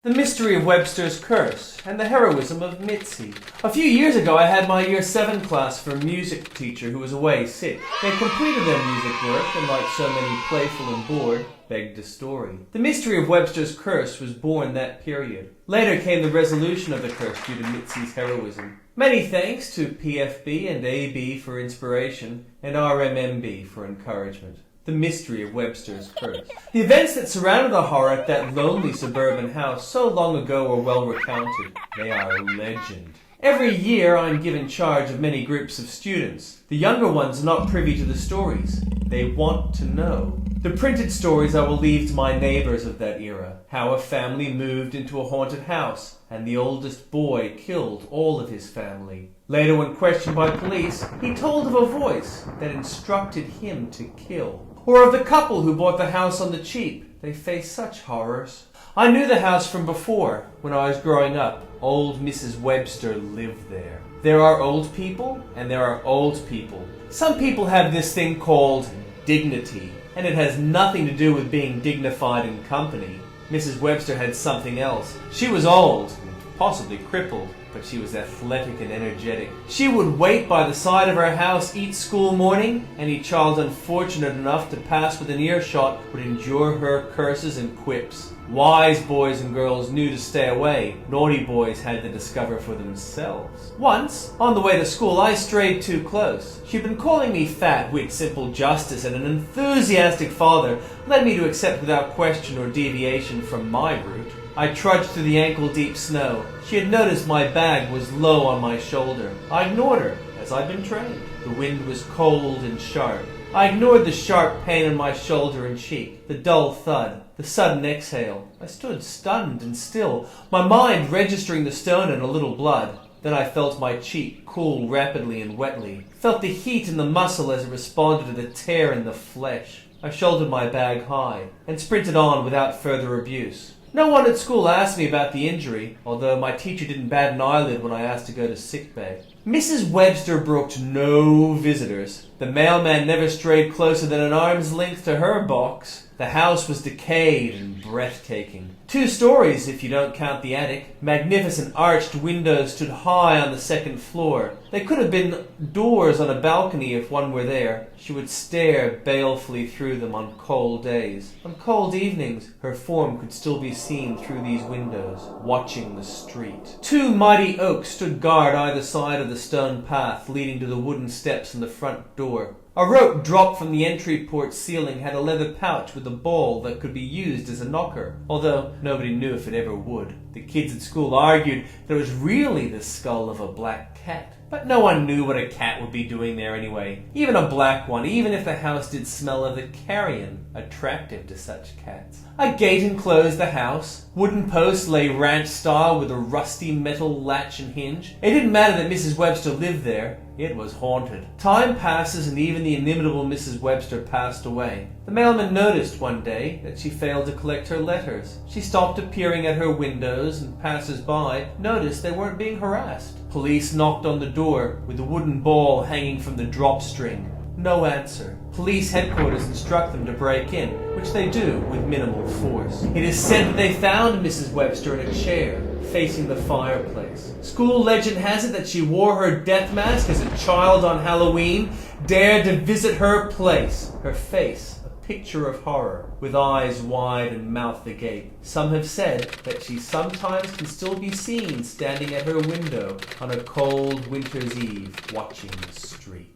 The mystery of Webster's curse, and the heroism of Mitzi. A few years ago I had my Year 7 class for a music teacher who was away sick. They completed their music work, and like so many playful and bored, begged a story. The mystery of Webster's curse was born that period. Later came the resolution of the curse due to Mitzi's heroism. Many thanks to PFB and AB for inspiration, and RMMB for encouragement. The mystery of Webster's curse. The events that surrounded the horror at that lonely suburban house so long ago were well recounted. They are legend. Every year I'm given charge of many groups of students. The younger ones are not privy to the stories. They want to know. The printed stories I will leave to my neighbors of that era. How a family moved into a haunted house, and the oldest boy killed all of his family. Later, when questioned by police, he told of a voice that instructed him to kill. Or of the couple who bought the house on the cheap. They faced such horrors. I knew the house from before. When I was growing up, old Mrs. Webster lived there. There are old people, and there are old people. Some people have this thing called dignity, and it has nothing to do with being dignified in company. Mrs. Webster had something else. She was old, and possibly crippled, but she was athletic and energetic. She would wait by the side of her house each school morning. Any child unfortunate enough to pass within earshot would endure her curses and quips. Wise boys and girls knew to stay away. Naughty boys had to discover for themselves. Once, on the way to school, I strayed too close. She'd been calling me fat, wit, simple justice, and an enthusiastic father led me to accept without question or deviation from my route. I trudged through the ankle-deep snow. She had noticed my bag was low on my shoulder. I ignored her, as I'd been trained. The wind was cold and sharp. I ignored the sharp pain on my shoulder and cheek, the dull thud, the sudden exhale. I stood stunned and still, my mind registering the stone and a little blood. Then I felt my cheek cool rapidly and wetly, felt the heat in the muscle as it responded to the tear in the flesh. I shouldered my bag high, and sprinted on without further abuse. No one at school asked me about the injury, although my teacher didn't bat an eyelid when I asked to go to sickbay. Mrs. Webster brooked no visitors. The mailman never strayed closer than an arm's length to her box. The house was decayed and breathtaking. 2 stories, if you don't count the attic. Magnificent arched windows stood high on the second floor. They could have been doors on a balcony if one were there. She would stare balefully through them on cold days. On cold evenings, her form could still be seen through these windows, watching the street. 2 mighty oaks stood guard either side of the stone path leading to the wooden steps in the front door. A rope dropped from the entry port ceiling had a leather pouch with a ball that could be used as a knocker, although nobody knew if it ever would. The kids at school argued that it was really the skull of a black cat. But no one knew what a cat would be doing there anyway. Even a black one, even if the house did smell of the carrion, attractive to such cats. A gate enclosed the house. Wooden posts lay ranch style with a rusty metal latch and hinge. It didn't matter that Mrs. Webster lived there. It was haunted. Time passes and even the inimitable Mrs. Webster passed away. The mailman noticed one day that she failed to collect her letters. She stopped appearing at her windows and passers-by noticed they weren't being harassed. Police knocked on the door with a wooden ball hanging from the drop string. No answer. Police headquarters instruct them to break in, which they do with minimal force. It is said that they found Mrs. Webster in a chair, facing the fireplace. School legend has it that she wore her death mask as a child on Halloween, dared to visit her place. Her face, a picture of horror, with eyes wide and mouth agape. Some have said that she sometimes can still be seen standing at her window on a cold winter's eve, watching the street.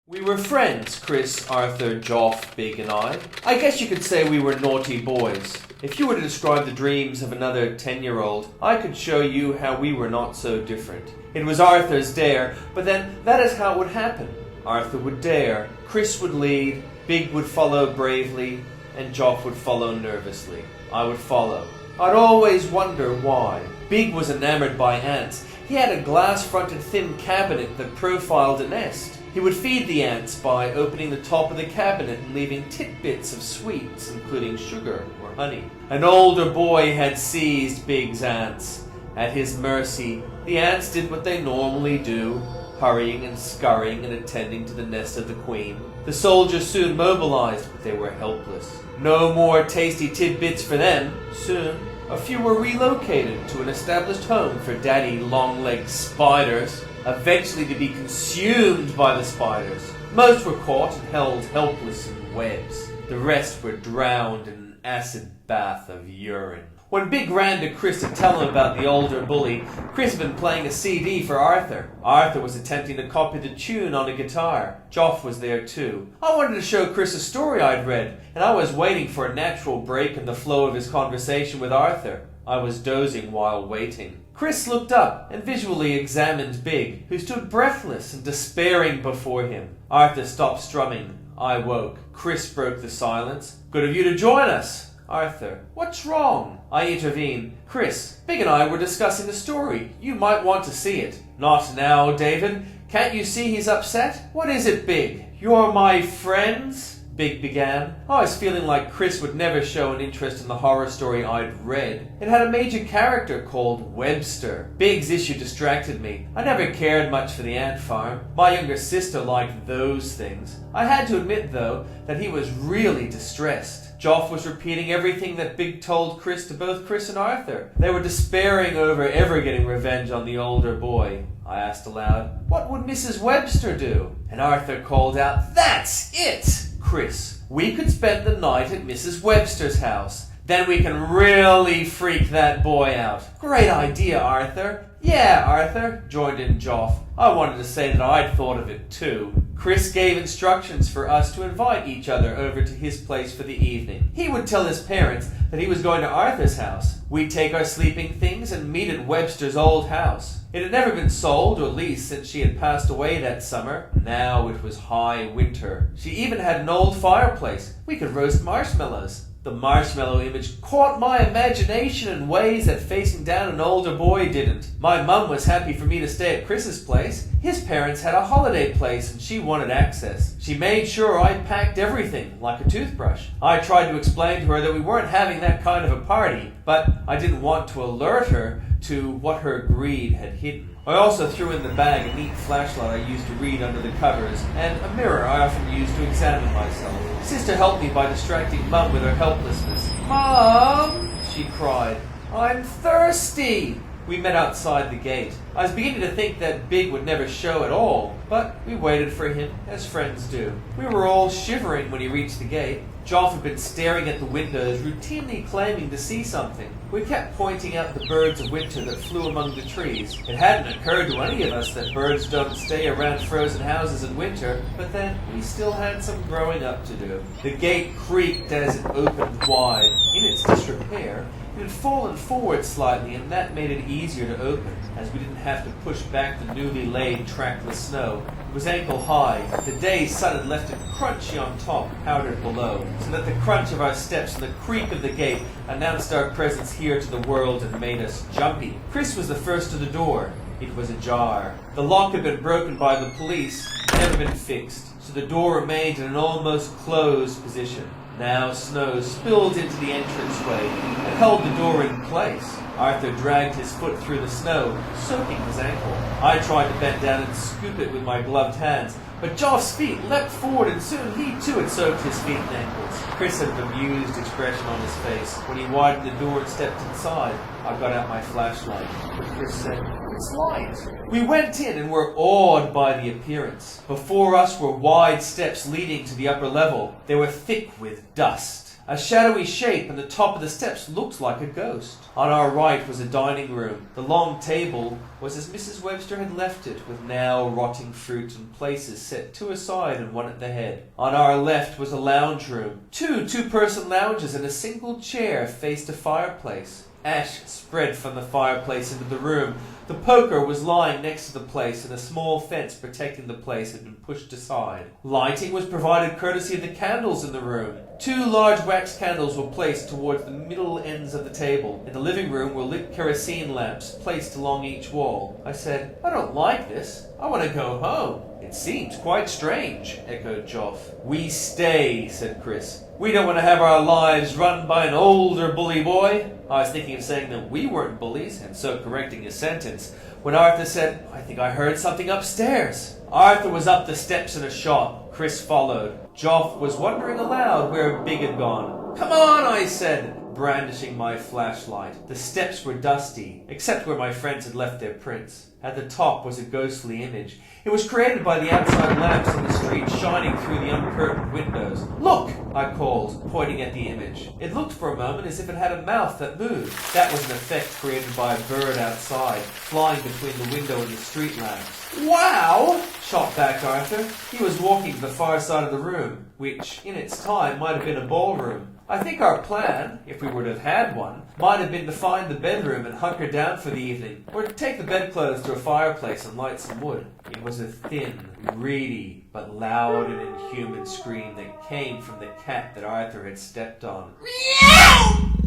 We were friends, Chris, Arthur, Joff, Big, and I. I guess you could say we were naughty boys. If you were to describe the dreams of another 10-year-old, I could show you how we were not so different. It was Arthur's dare, but then that is how it would happen. Arthur would dare, Chris would lead, Big would follow bravely, and Joff would follow nervously. I would follow. I'd always wonder why. Big was enamored by ants. He had a glass-fronted thin cabinet that profiled a nest. He would feed the ants by opening the top of the cabinet and leaving tidbits of sweets, including sugar or honey. An older boy had seized Big's ants. At his mercy, the ants did what they normally do, hurrying and scurrying and attending to the nest of the queen. The soldiers soon mobilized, but they were helpless. No more tasty tidbits for them. Soon, a few were relocated to an established home for daddy long-legged spiders, eventually to be consumed by the spiders. Most were caught and held helpless in webs. The rest were drowned in an acid bath of urine. When Big ran to Chris to tell him about the older bully, Chris had been playing a CD for Arthur. Arthur was attempting to copy the tune on a guitar. Joff was there too. I wanted to show Chris a story I'd read, and I was waiting for a natural break in the flow of his conversation with Arthur. I was dozing while waiting. Chris looked up and visually examined Big, who stood breathless and despairing before him. Arthur stopped strumming. I woke. Chris broke the silence. Good of you to join us. Arthur, what's wrong? I intervened. Chris, Big and I were discussing the story. You might want to see it. Not now, David. Can't you see he's upset? What is it, Big? You're my friends? Big began. I was feeling like Chris would never show an interest in the horror story I'd read. It had a major character called Webster. Big's issue distracted me. I never cared much for the ant farm. My younger sister liked those things. I had to admit, though, that he was really distressed. Joff was repeating everything that Big told Chris to both Chris and Arthur. They were despairing over ever getting revenge on the older boy. I asked aloud, what would Mrs. Webster do? And Arthur called out, that's it! Chris, we could spend the night at Mrs. Webster's house. Then we can really freak that boy out. Great idea, Arthur. Yeah, Arthur, joined in Joff. I wanted to say that I'd thought of it too. Chris gave instructions for us to invite each other over to his place for the evening. He would tell his parents that he was going to Arthur's house. We'd take our sleeping things and meet at Webster's old house. It had never been sold or leased since she had passed away that summer. Now it was high winter. She even had an old fireplace. We could roast marshmallows. The marshmallow image caught my imagination in ways that facing down an older boy didn't. My mum was happy for me to stay at Chris's place. His parents had a holiday place and she wanted access. She made sure I packed everything, like a toothbrush. I tried to explain to her that we weren't having that kind of a party, but I didn't want to alert her to what her greed had hidden. I also threw in the bag a neat flashlight I used to read under the covers, and a mirror I often used to examine myself. Sister helped me by distracting Mum with her helplessness. Mom, she cried, I'm thirsty. We met outside the gate. I was beginning to think that Big would never show at all, but we waited for him, as friends do. We were all shivering when he reached the gate. Joff had been staring at the windows, routinely claiming to see something. We kept pointing out the birds of winter that flew among the trees. It hadn't occurred to any of us that birds don't stay around frozen houses in winter, but then we still had some growing up to do. The gate creaked as it opened wide. In its disrepair, it had fallen forward slightly, and that made it easier to open, as we didn't have to push back the newly laid trackless snow. It was ankle high. The day's sun had left it crunchy on top, powdered below, so that the crunch of our steps and the creak of the gate announced our presence here to the world and made us jumpy. Chris was the first to the door. It was ajar. The lock had been broken by the police, never been fixed, so the door remained in an almost closed position. Now snow spilled into the entranceway and held the door in place. Arthur dragged his foot through the snow, soaking his ankle. I tried to bend down and scoop it with my gloved hands, but Joff's feet leapt forward and soon he too had soaked his feet and ankles. Chris had an amused expression on his face. When he widened the door and stepped inside, I got out my flashlight. But Chris said, it's light. We went in and were awed by the appearance. Before us were wide steps leading to the upper level. They were thick with dust. A shadowy shape on the top of the steps looked like a ghost. On our right was a dining room. The long table was as Mrs. Webster had left it, with now rotting fruit and places set two aside and one at the head. On our left was a lounge room. Two-person lounges and a single chair faced a fireplace. Ash spread from the fireplace into the room. The poker was lying next to the place, and a small fence protecting the place had been pushed aside. Lighting was provided courtesy of the candles in the room. 2 large wax candles were placed towards the middle ends of the table. In the living room were lit kerosene lamps placed along each wall. I said, I don't like this. I want to go home. It seems quite strange, echoed Joff. We stay, said Chris. We don't want to have our lives run by an older bully boy. I was thinking of saying that we weren't bullies, and so correcting his sentence, when Arthur said, I think I heard something upstairs. Arthur was up the steps in a shot. Chris followed. Joff was wondering aloud where Big had gone. Come on, I said, brandishing my flashlight. The steps were dusty, except where my friends had left their prints. At the top was a ghostly image. It was created by the outside lamps on the street shining through the uncurtained windows. Look, I called, pointing at the image. It looked for a moment as if it had a mouth that moved. That was an effect created by a bird outside, flying between the window and the street lamps. Wow! Shot back Arthur. He was walking to the far side of the room, which, in its time, might have been a ballroom. I think our plan, if we were to have had one, might have been to find the bedroom and hunker down for the evening, or to take the bedclothes to a fireplace and light some wood. It was a thin, reedy, but loud and inhuman scream that came from the cat that Arthur had stepped on.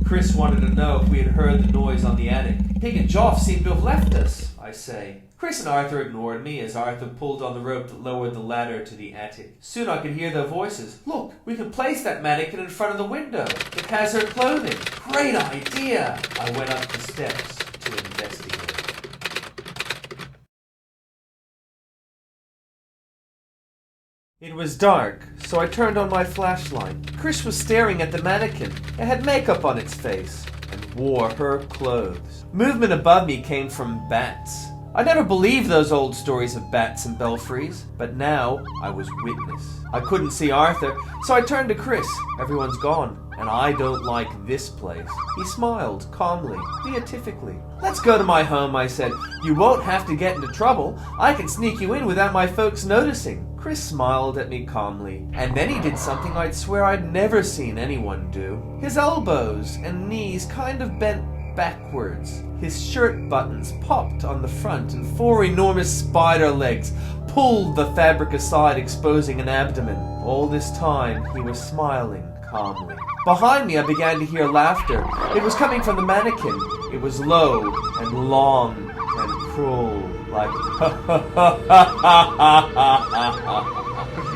Chris wanted to know if we had heard the noise on the attic. Pig and Joff seemed to have left us, I say. Chris and Arthur ignored me as Arthur pulled on the rope that lowered the ladder to the attic. Soon I could hear their voices. Look, we can place that mannequin in front of the window. It has her clothing. Great idea! I went up the steps to investigate. It was dark, so I turned on my flashlight. Chris was staring at the mannequin. It had makeup on its face and wore her clothes. Movement above me came from bats. I never believed those old stories of bats and belfries, but now I was witness. I couldn't see Arthur, so I turned to Chris. Everyone's gone, and I don't like this place. He smiled, calmly, beatifically. Let's go to my home, I said. You won't have to get into trouble. I can sneak you in without my folks noticing. Chris smiled at me calmly, and then he did something I'd swear I'd never seen anyone do. His elbows and knees kind of bent backwards. His shirt buttons popped on the front, and 4 enormous spider legs pulled the fabric aside, exposing an abdomen. All this time, he was smiling calmly. Behind me, I began to hear laughter. It was coming from the mannequin. It was low and long and cruel, like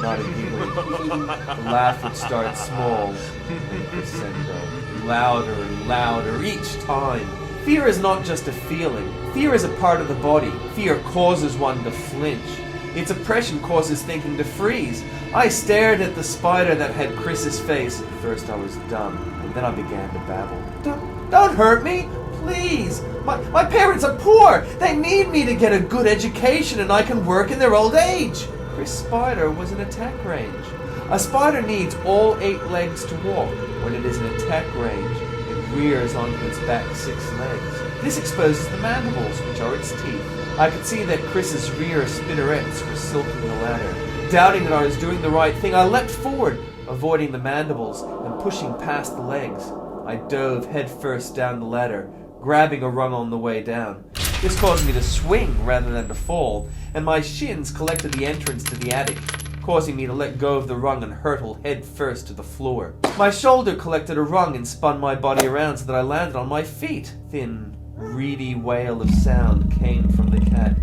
not a giggling. The laugh would start small and crescendo, louder and louder each time. Fear is not just a feeling. Fear is a part of the body. Fear causes one to flinch. Its oppression causes thinking to freeze. I stared at the spider that had Chris's face. At first I was dumb, and then I began to babble. Don't hurt me, please. My parents are poor. They need me to get a good education, and I can work in their old age. Chris' spider was in attack range. A spider needs all 8 legs to walk. When it is in attack range, it rears onto its back 6 legs. This exposes the mandibles, which are its teeth. I could see that Chris's rear spinnerets were silking the ladder. Doubting that I was doing the right thing, I leapt forward, avoiding the mandibles and pushing past the legs. I dove headfirst down the ladder, grabbing a rung on the way down. This caused me to swing rather than to fall, and my shins collected the entrance to the attic, causing me to let go of the rung and hurtle head first to the floor. My shoulder collected a rung and spun my body around so that I landed on my feet. Thin, reedy wail of sound came from the cat,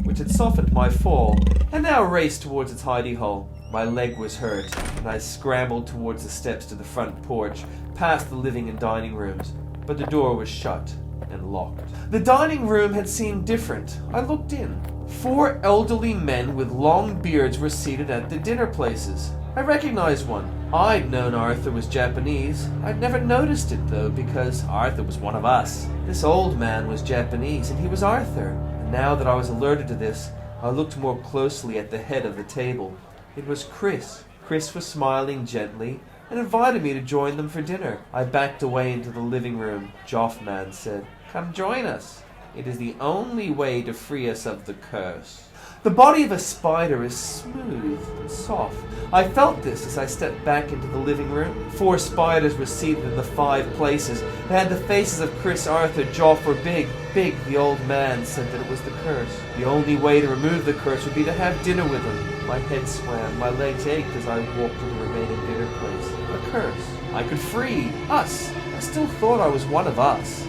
which had softened my fall, and now raced towards its hidey hole. My leg was hurt, and I scrambled towards the steps to the front porch, past the living and dining rooms, but the door was shut and locked. The dining room had seemed different. I looked in. 4 elderly men with long beards were seated at the dinner places. I recognized one. I'd known Arthur was Japanese. I'd never noticed it, though, because Arthur was one of us. This old man was Japanese, and he was Arthur. And now that I was alerted to this, I looked more closely at the head of the table. It was Chris. Chris was smiling gently and invited me to join them for dinner. I backed away into the living room. Joffman said, "Come join us. It is the only way to free us of the curse." The body of a spider is smooth and soft. I felt this as I stepped back into the living room. 4 spiders were seated in the 5 places. They had the faces of Chris, Arthur, Joff were big. Big, the old man said that it was the curse. The only way to remove the curse would be to have dinner with him. My head swam, my legs ached as I walked to the remaining dinner place. A curse. I could free us. I still thought I was one of us.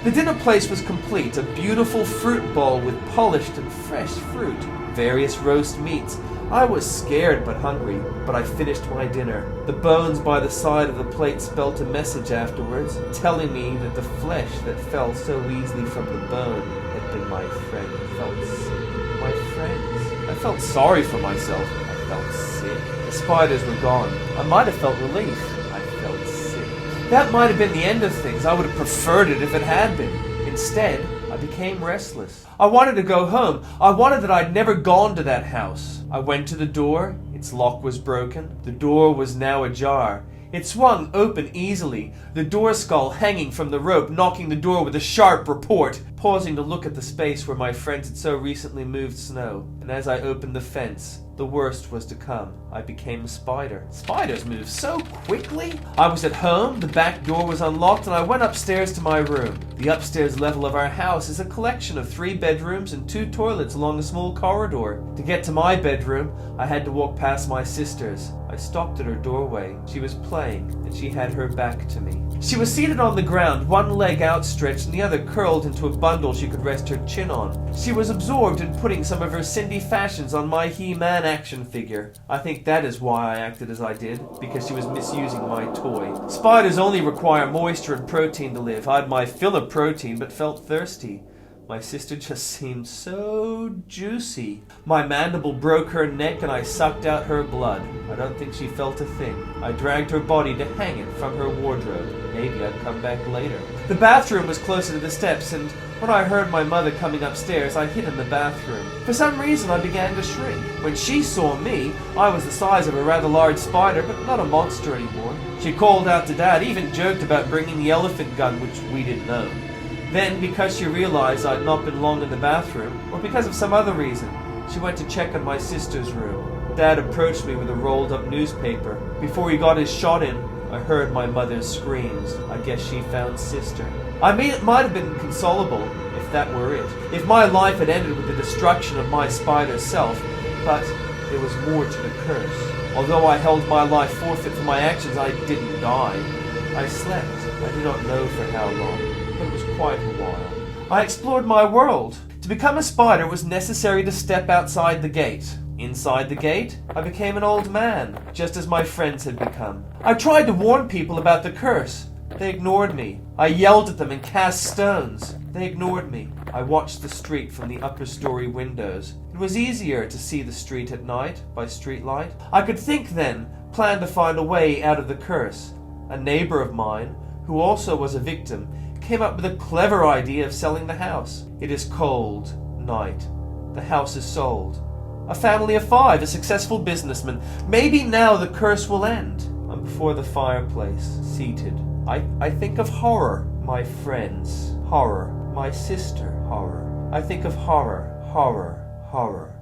The dinner place was complete, a beautiful fruit bowl with polished and fresh fruit, various roast meats. I was scared but hungry, but I finished my dinner. The bones by the side of the plate spelt a message afterwards, telling me that the flesh that fell so easily from the bone had been my friend. I felt sick. My friends. I felt sorry for myself. I felt sick. The spiders were gone. I might have felt relief. That might have been the end of things. I would have preferred it if it had been. Instead, I became restless. I wanted to go home. I wanted that I'd never gone to that house. I went to the door. Its lock was broken. The door was now ajar. It swung open easily, the door skull hanging from the rope, knocking the door with a sharp report. Pausing to look at the space where my friends had so recently moved snow. And as I opened the fence, the worst was to come. I became a spider. Spiders move so quickly. I was at home, the back door was unlocked, and I went upstairs to my room. The upstairs level of our house is a collection of 3 bedrooms and 2 toilets along a small corridor. To get to my bedroom, I had to walk past my sister's. I stopped at her doorway. She was playing, and she had her back to me. She was seated on the ground, one leg outstretched and the other curled into a bundle she could rest her chin on. She was absorbed in putting some of her Cindy fashions on my He-Man action figure. I think that is why I acted as I did, because she was misusing my toy. Spiders only require moisture and protein to live. I had my fill of protein but felt thirsty. My sister just seemed so juicy. My mandible broke her neck and I sucked out her blood. I don't think she felt a thing. I dragged her body to hang it from her wardrobe. Maybe I'd come back later. The bathroom was closer to the steps, and when I heard my mother coming upstairs, I hid in the bathroom. For some reason, I began to shrink. When she saw me, I was the size of a rather large spider, but not a monster anymore. She called out to Dad, even joked about bringing the elephant gun, which we didn't own. Then, because she realized I'd not been long in the bathroom, or because of some other reason, she went to check on my sister's room. Dad approached me with a rolled-up newspaper. Before he got his shot in, I heard my mother's screams. I guess she found sister. I mean, it might have been consolable, if that were it. If my life had ended with the destruction of my spider self, but there was more to the curse. Although I held my life forfeit for my actions, I didn't die. I slept. I do not know for how long. It was quite a while. I explored my world. To become a spider was necessary to step outside the gate. Inside the gate, I became an old man, just as my friends had become. I tried to warn people about the curse. They ignored me. I yelled at them and cast stones. They ignored me. I watched the street from the upper story windows. It was easier to see the street at night by streetlight. I could think then, plan to find a way out of the curse. A neighbor of mine, who also was a victim, came up with a clever idea of selling the house. It is cold night. The house is sold. A family of 5, a successful businessman. Maybe now the curse will end. I'm before the fireplace, seated. I think of horror, my friends. Horror, my sister. Horror. I think of horror, horror, horror.